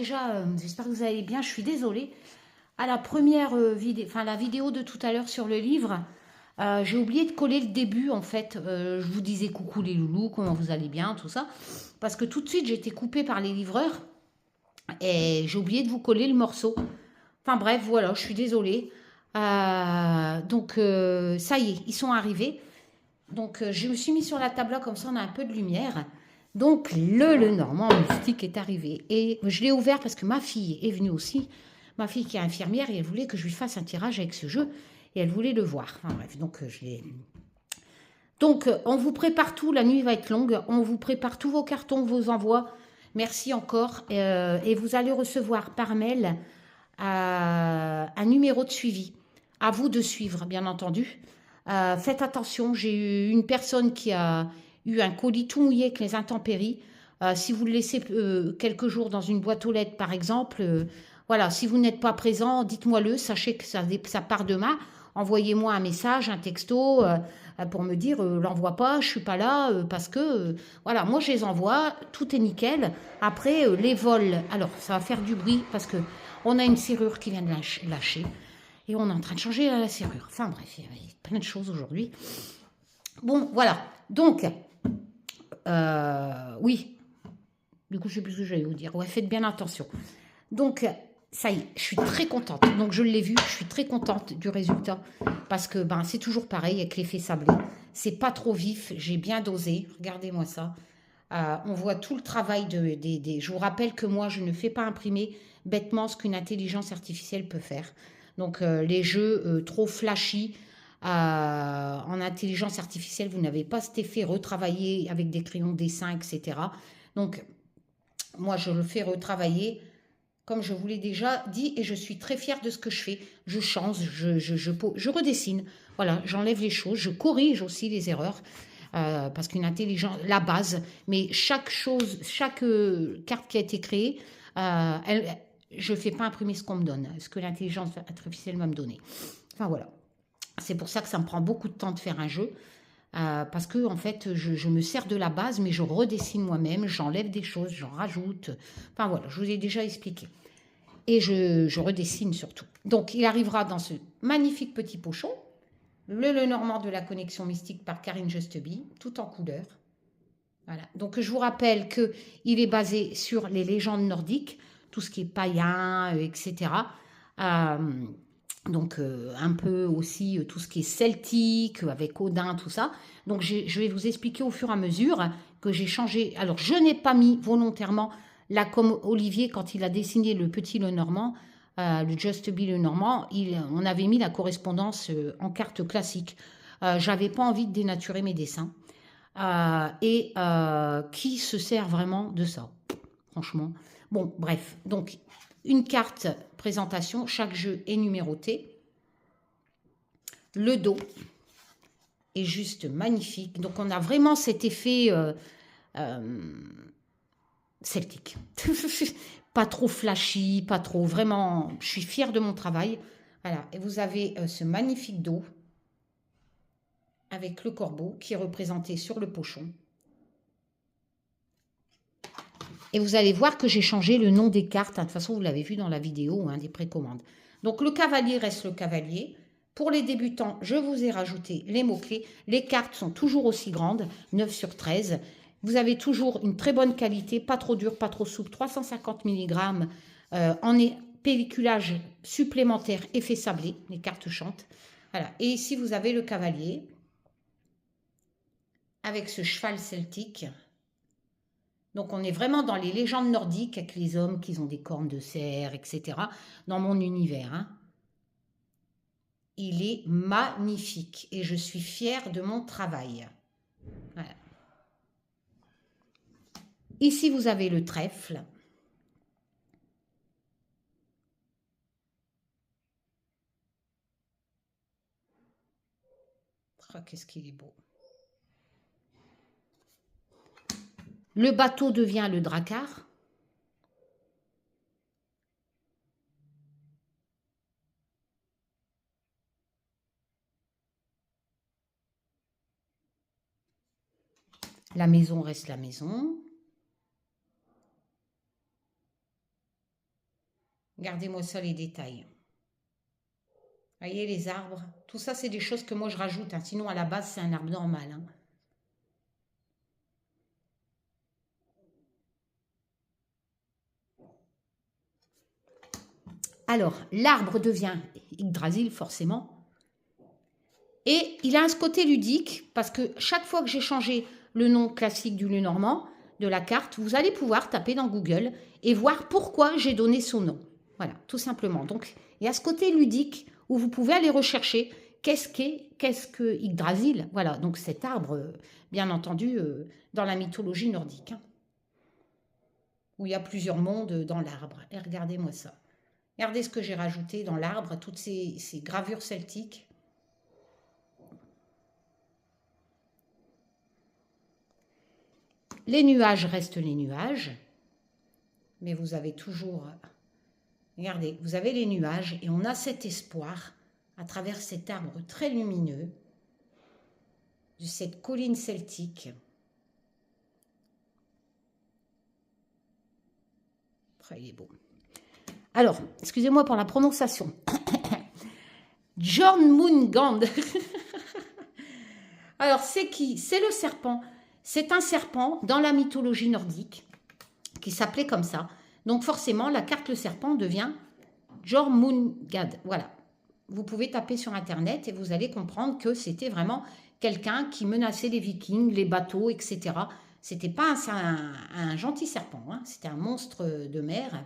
déjà, j'espère que vous allez bien. Je suis désolée. À la première vidéo, enfin la vidéo de tout à l'heure sur le livre, j'ai oublié de coller le début en fait. Je vous disais coucou les loulous, comment vous allez bien, tout ça. Parce que tout de suite, j'ai été coupée par les livreurs et j'ai oublié de vous coller le morceau. Enfin bref, voilà, je suis désolée. Ça y est, ils sont arrivés. Donc, je me suis mis sur la table là, comme ça on a un peu de lumière. Donc, le Normand Mystique est arrivé. Et je l'ai ouvert parce que ma fille est venue aussi. Ma fille qui est infirmière et elle voulait que je lui fasse un tirage avec ce jeu. Et elle voulait le voir. Enfin bref, donc je l'ai... Donc, on vous prépare tout. La nuit va être longue. On vous prépare tous vos cartons, vos envois. Merci encore. Et vous allez recevoir par mail un numéro de suivi. À vous de suivre, bien entendu. Faites attention, j'ai eu une personne qui a eu un colis tout mouillé avec les intempéries. Si vous le laissez quelques jours dans une boîte aux lettres, par exemple, voilà, si vous n'êtes pas présent, dites-moi-le, sachez que ça part demain. Envoyez-moi un message, un texto pour me dire l'envoie pas, je suis pas là parce que voilà, moi je les envoie, tout est nickel. Après les vols, alors ça va faire du bruit parce que on a une serrure qui vient de lâcher. Et on est en train de changer la serrure. Enfin bref, il y a plein de choses aujourd'hui. Bon, voilà. Donc, oui. Du coup, je ne sais plus ce que j'allais vous dire. Ouais, faites bien attention. Donc, ça y est, je suis très contente. Donc, je l'ai vu, je suis très contente du résultat. Parce que ben, c'est toujours pareil avec l'effet sablé. C'est pas trop vif, j'ai bien dosé. Regardez-moi ça. On voit tout le travail Je vous rappelle que moi, je ne fais pas imprimer bêtement ce qu'une intelligence artificielle peut faire. Donc, les jeux trop flashy en intelligence artificielle, vous n'avez pas cet effet retravaillé avec des crayons de dessin, etc. Donc, moi, je le fais retravailler comme je vous l'ai déjà dit, et je suis très fière de ce que je fais. Je change, je redessine. Voilà, j'enlève les choses, je corrige aussi les erreurs. Parce qu'une intelligence, la base, mais chaque chose, chaque carte qui a été créée, je ne fais pas imprimer ce qu'on me donne, ce que l'intelligence artificielle va me donner. Enfin voilà. C'est pour ça que ça me prend beaucoup de temps de faire un jeu. Parce que en fait, je me sers de la base, mais je redessine moi-même, j'enlève des choses, j'en rajoute. Enfin voilà, je vous ai déjà expliqué. Et je redessine surtout. Donc il arrivera dans ce magnifique petit pochon, le Normand de la connexion mystique par Karine Justeby, tout en couleur. Voilà. Donc je vous rappelle qu'il est basé sur les légendes nordiques, tout ce qui est païen, etc. Euh, donc un peu aussi tout ce qui est celtique, avec Odin, tout ça. Donc je vais vous expliquer au fur et à mesure que j'ai changé. Alors je n'ai pas mis volontairement, là comme Olivier quand il a dessiné le petit Lenormand, le Just Be Lenormand, on avait mis la correspondance en carte classique. J'avais pas envie de dénaturer mes dessins. Qui se sert vraiment de ça, franchement. Bon, bref, donc une carte présentation, chaque jeu est numéroté. Le dos est juste magnifique. Donc on a vraiment cet effet celtique. Pas trop flashy, pas trop, vraiment, je suis fière de mon travail. Voilà, et vous avez ce magnifique dos avec le corbeau qui est représenté sur le pochon. Et vous allez voir que j'ai changé le nom des cartes. De toute façon, vous l'avez vu dans la vidéo des précommandes. Donc, le cavalier reste le cavalier. Pour les débutants, je vous ai rajouté les mots-clés. Les cartes sont toujours aussi grandes, 9 sur 13. Vous avez toujours une très bonne qualité, pas trop dur, pas trop souple, 350 mg en pelliculage supplémentaire, effet sablé. Les cartes chantent. Voilà. Et ici, vous avez le cavalier avec ce cheval celtique. Donc on est vraiment dans les légendes nordiques avec les hommes qui ont des cornes de cerf, etc. Dans mon univers. Il est magnifique et je suis fière de mon travail. Voilà. Ici vous avez le trèfle. Oh, qu'est-ce qu'il est beau. Le bateau devient le drakkar. La maison reste la maison. Regardez-moi ça, les détails. Voyez les arbres. Tout ça, c'est des choses que moi, je rajoute. Hein. Sinon, à la base, c'est un arbre normal. Hein. Alors, l'arbre devient Yggdrasil, forcément. Et il a ce côté ludique, parce que chaque fois que j'ai changé le nom classique du Lenormand, de la carte, vous allez pouvoir taper dans Google et voir pourquoi j'ai donné son nom. Voilà, tout simplement. Donc, il y a ce côté ludique où vous pouvez aller rechercher qu'est-ce que Yggdrasil. Voilà, donc cet arbre, bien entendu, dans la mythologie nordique, hein, où il y a plusieurs mondes dans l'arbre. Et regardez-moi ça. Regardez ce que j'ai rajouté dans l'arbre, toutes ces gravures celtiques. Les nuages restent les nuages, mais vous avez toujours... Regardez, vous avez les nuages et on a cet espoir à travers cet arbre très lumineux de cette colline celtique. Après, il est beau. Alors, excusez-moi pour la prononciation. Jormungand. Alors, c'est qui? C'est le serpent. C'est un serpent dans la mythologie nordique qui s'appelait comme ça. Donc, forcément, la carte le serpent devient Jormungand. Voilà. Vous pouvez taper sur Internet et vous allez comprendre que c'était vraiment quelqu'un qui menaçait les Vikings, les bateaux, etc. C'était pas un gentil serpent, hein. C'était un monstre de mer.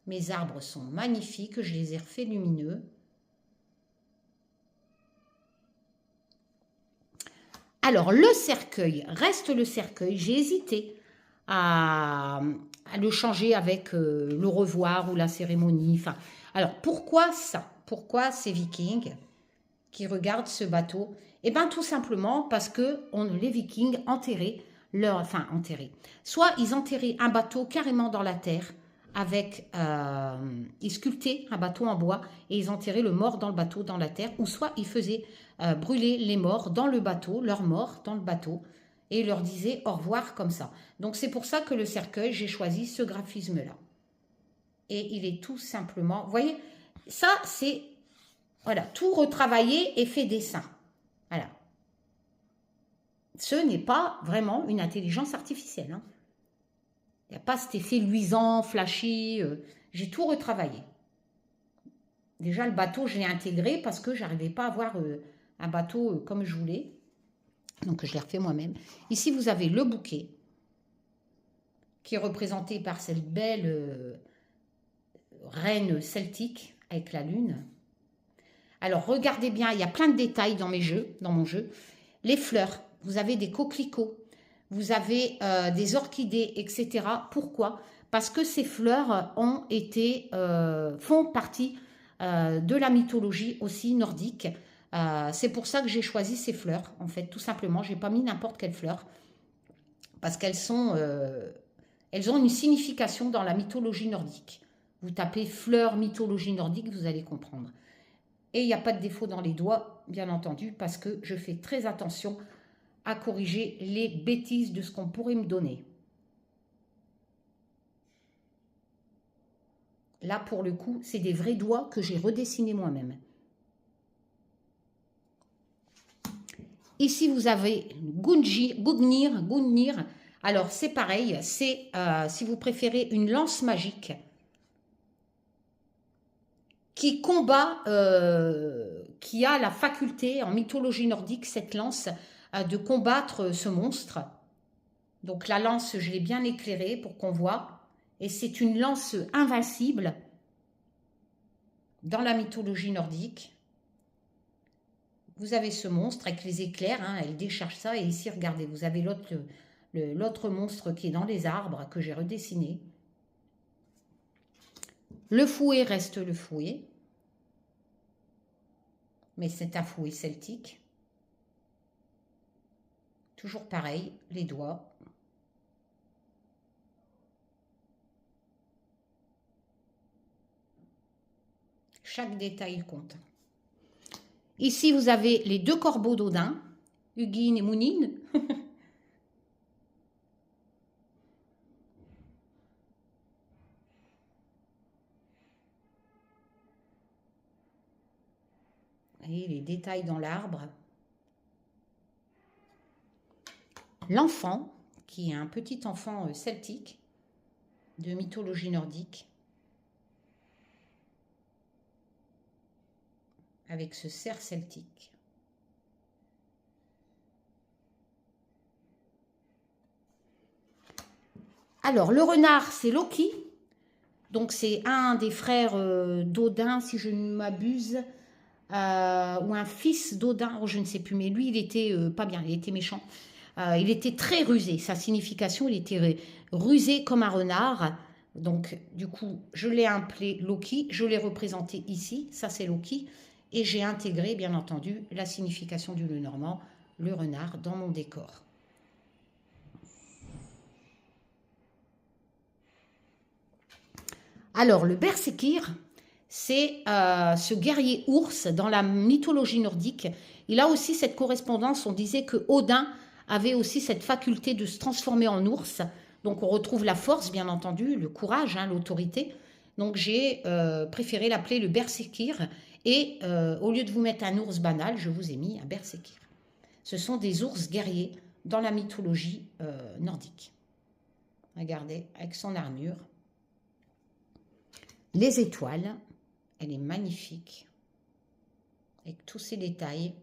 Mes arbres sont magnifiques, je les ai refaits lumineux. Alors, le cercueil, reste le cercueil. J'ai hésité à le changer avec le revoir ou la cérémonie. Enfin, alors, pourquoi ça? Pourquoi ces Vikings qui regardent ce bateau? Eh bien, tout simplement parce que les Vikings enterraient soit ils enterraient un bateau carrément dans la terre, avec, ils sculptaient un bateau en bois et ils enterraient le mort dans le bateau, dans la terre, ou soit ils faisaient brûler les morts dans le bateau, leurs morts dans le bateau, et ils leur disaient au revoir comme ça. Donc c'est pour ça que le cercueil, j'ai choisi ce graphisme-là. Et il est tout simplement, vous voyez, ça c'est, voilà, tout retravaillé et fait dessin. Voilà. Ce n'est pas vraiment une intelligence artificielle, hein. Il n'y a pas cet effet luisant, flashy. J'ai tout retravaillé. Déjà, le bateau, je l'ai intégré parce que je n'arrivais pas à avoir un bateau comme je voulais. Donc, je l'ai refait moi-même. Ici, vous avez le bouquet qui est représenté par cette belle reine celtique avec la lune. Alors, regardez bien, il y a plein de détails dans mon jeu. Les fleurs, vous avez des coquelicots. Vous avez des orchidées, etc. Pourquoi? Parce que ces fleurs font partie de la mythologie aussi nordique. C'est pour ça que j'ai choisi ces fleurs, en fait, tout simplement. Je n'ai pas mis n'importe quelle fleur. Parce elles ont une signification dans la mythologie nordique. Vous tapez fleurs mythologie nordique, vous allez comprendre. Et il n'y a pas de défaut dans les doigts, bien entendu, parce que je fais très attention à corriger les bêtises de ce qu'on pourrait me donner. Là, pour le coup, c'est des vrais doigts que j'ai redessinés moi-même. Ici, vous avez Gungnir. Alors, c'est pareil, c'est, si vous préférez, une lance magique qui combat, qui a la faculté, en mythologie nordique, cette lance, de combattre ce monstre. Donc la lance, je l'ai bien éclairée pour qu'on voit. Et c'est une lance invincible dans la mythologie nordique. Vous avez ce monstre avec les éclairs, hein, elle décharge ça. Et ici, regardez, vous avez l'autre monstre qui est dans les arbres que j'ai redessiné. Le fouet reste le fouet. Mais c'est un fouet celtique. Toujours pareil, les doigts. Chaque détail compte. Ici, vous avez les deux corbeaux d'Odin, Hugin et Munin. Vous voyez les détails dans l'arbre. L'enfant, qui est un petit enfant celtique, de mythologie nordique, avec ce cerf celtique. Alors, le renard, c'est Loki. Donc, c'est un des frères d'Odin, si je ne m'abuse, ou un fils d'Odin, je ne sais plus, mais lui, il était pas bien, il était méchant. Il était très rusé, sa signification, il était rusé comme un renard. Donc, du coup, je l'ai appelé Loki, je l'ai représenté ici, ça c'est Loki, et j'ai intégré, bien entendu, la signification du Lenormand, le renard, dans mon décor. Alors, le Berserkir, c'est ce guerrier ours dans la mythologie nordique. Il a aussi cette correspondance, on disait que Odin avait aussi cette faculté de se transformer en ours. Donc on retrouve la force, bien entendu, le courage, hein, l'autorité. Donc j'ai préféré l'appeler le Berserkir. Et au lieu de vous mettre un ours banal, je vous ai mis un Berserkir. Ce sont des ours guerriers dans la mythologie nordique. Regardez, avec son armure. Les étoiles, elle est magnifique, avec tous ces détails.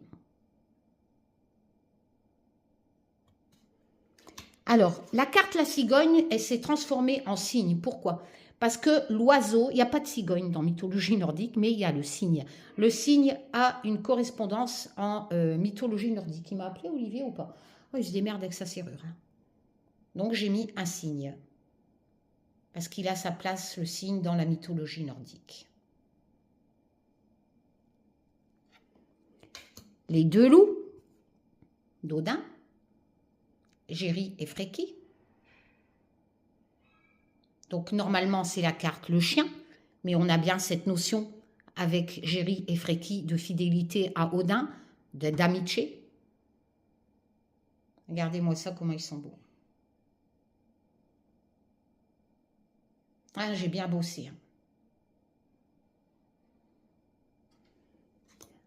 Alors, la carte La Cigogne, elle s'est transformée en cygne. Pourquoi? Parce que l'oiseau, il n'y a pas de cigogne dans mythologie nordique, mais il y a le cygne. Le cygne a une correspondance en mythologie nordique. Il m'a appelé Olivier ou pas? Oui, il se démerde avec sa serrure. Hein. Donc, j'ai mis un cygne. Parce qu'il a sa place, le cygne, dans la mythologie nordique. Les deux loups d'Odin, Géry et Freki. Donc normalement c'est la carte le chien, mais on a bien cette notion avec Géry et Freki de fidélité à Odin, d'amitié. Regardez-moi ça, comment ils sont beaux. Ah, j'ai bien bossé. Hein.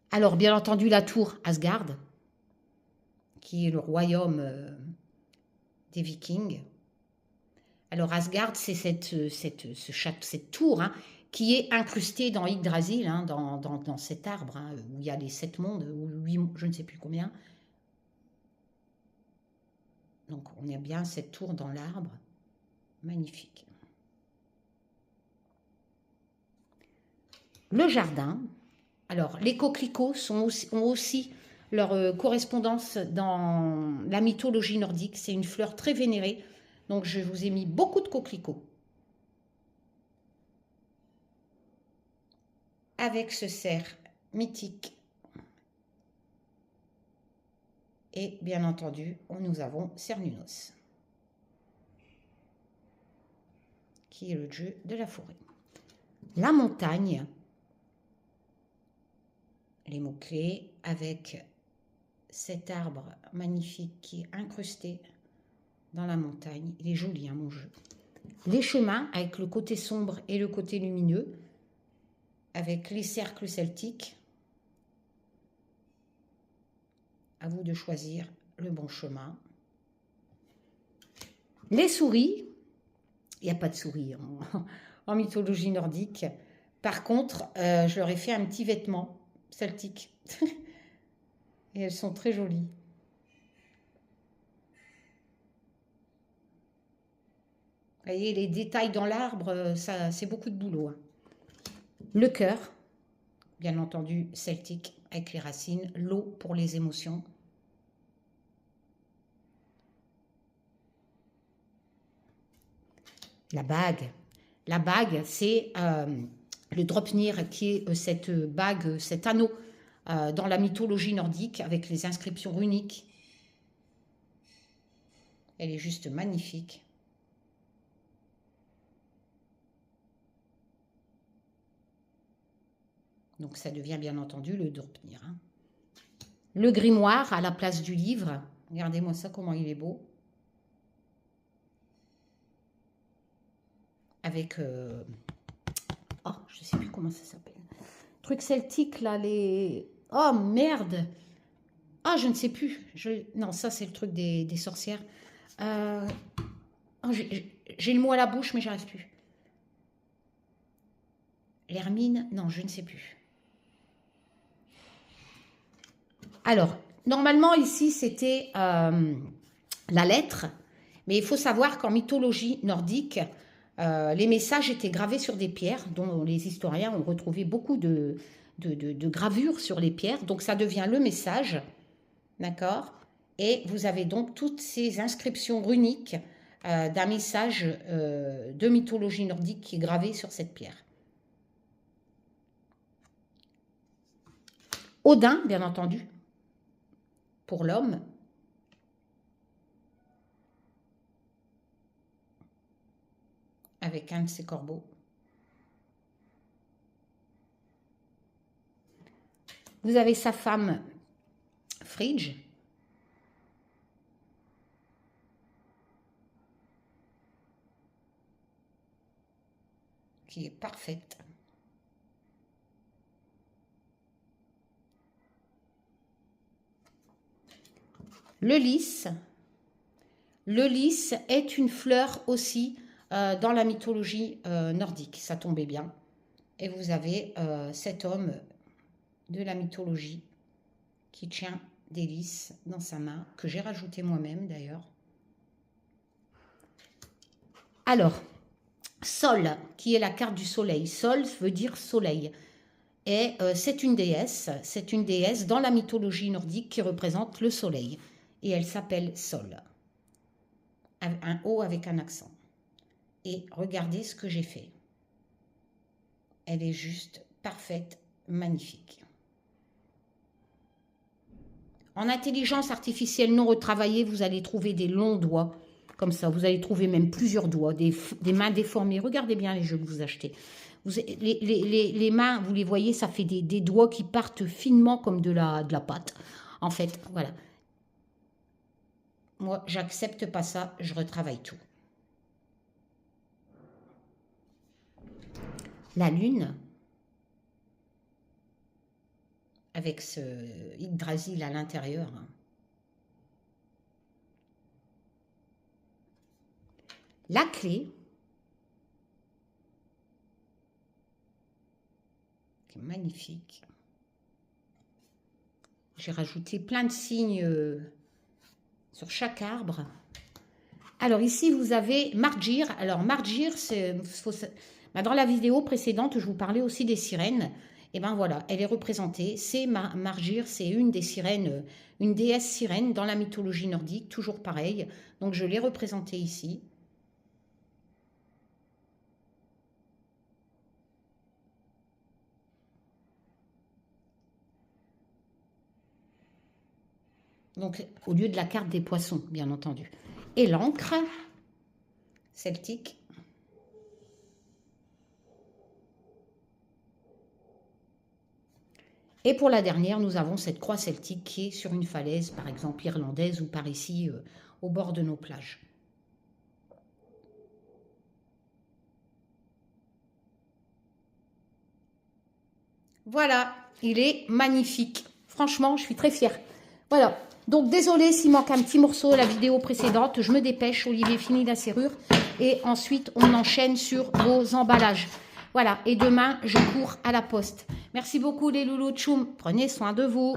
Alors bien entendu la tour Asgard, qui est le royaume des Vikings. Alors Asgard, c'est cette tour hein, qui est incrustée dans Yggdrasil, hein, dans cet arbre, hein, où il y a les 7 mondes, ou 8, je ne sais plus combien. Donc on a bien cette tour dans l'arbre, magnifique. Le jardin, alors les coquelicots ont aussi leur correspondance dans la mythologie nordique, c'est une fleur très vénérée. Donc, je vous ai mis beaucoup de coquelicots. Avec ce cerf mythique. Et bien entendu, nous avons Cernunnos, qui est le dieu de la forêt. La montagne, les mots-clés, avec cet arbre magnifique qui est incrusté dans la montagne. Il est joli, hein, mon jeu. Les chemins, avec le côté sombre et le côté lumineux, avec les cercles celtiques. À vous de choisir le bon chemin. Les souris, il n'y a pas de souris en mythologie nordique. Par contre, je leur ai fait un petit vêtement celtique. Et elles sont très jolies. Vous voyez, les détails dans l'arbre, c'est beaucoup de boulot. Hein. Le cœur, bien entendu, celtique, avec les racines. L'eau pour les émotions. La bague. La bague, c'est le Dropnir, qui est cette bague, cet anneau dans la mythologie nordique, avec les inscriptions runiques. Elle est juste magnifique. Donc ça devient bien entendu le Dropnir. Hein. Le grimoire à la place du livre. Regardez-moi ça, comment il est beau. Avec... oh, je ne sais plus comment ça s'appelle. Truc celtique, là, les Oh, merde. Ah, je ne sais plus. Non, ça, c'est le truc des sorcières. Oh, j'ai le mot à la bouche, mais j'arrive plus. L'hermine, non, je ne sais plus. Alors, normalement, ici, c'était la lettre. Mais il faut savoir qu'en mythologie nordique, les messages étaient gravés sur des pierres, dont les historiens ont retrouvé beaucoup de gravures sur les pierres. Donc, ça devient le message, d'accord? Et vous avez donc toutes ces inscriptions runiques d'un message de mythologie nordique qui est gravé sur cette pierre. Odin, bien entendu, pour l'homme. Avec un de ses corbeaux. Vous avez sa femme, Frigg. Qui est parfaite. Le lys. Le lys est une fleur aussi dans la mythologie nordique. Ça tombait bien. Et vous avez cet homme de la mythologie qui tient des lys dans sa main, que j'ai rajouté moi-même d'ailleurs. Alors, Sol, qui est la carte du soleil. Sol veut dire soleil. Et c'est une déesse dans la mythologie nordique qui représente le soleil. Et elle s'appelle Sol. Un O avec un accent. Et regardez ce que j'ai fait. Elle est juste parfaite, magnifique. En intelligence artificielle non retravaillée, vous allez trouver des longs doigts, comme ça. Vous allez trouver même plusieurs doigts, des mains déformées. Regardez bien les jeux que vous achetez. Les mains, vous les voyez, ça fait des doigts qui partent finement comme de la pâte. En fait, voilà. Moi, j'accepte pas ça, je retravaille tout. La lune, avec ce Yggdrasil à l'intérieur. La clé, qui est magnifique. J'ai rajouté plein de signes sur chaque arbre. Alors ici, vous avez Margir. Alors Margir, dans la vidéo précédente, je vous parlais aussi des sirènes. Et bien voilà, elle est représentée. C'est Margir, c'est une des sirènes, une déesse sirène dans la mythologie nordique, toujours pareil. Donc je l'ai représentée ici. Donc au lieu de la carte des poissons, bien entendu. Et l'encre celtique. Et pour la dernière, nous avons cette croix celtique qui est sur une falaise, par exemple irlandaise ou par ici, au bord de nos plages. Voilà, il est magnifique. Franchement, je suis très fière. Voilà, donc désolé s'il manque un petit morceau de la vidéo précédente. Je me dépêche, Olivier finit la serrure. Et ensuite, on enchaîne sur vos emballages. Voilà, et demain, je cours à la poste. Merci beaucoup les loulous tchoum. Prenez soin de vous.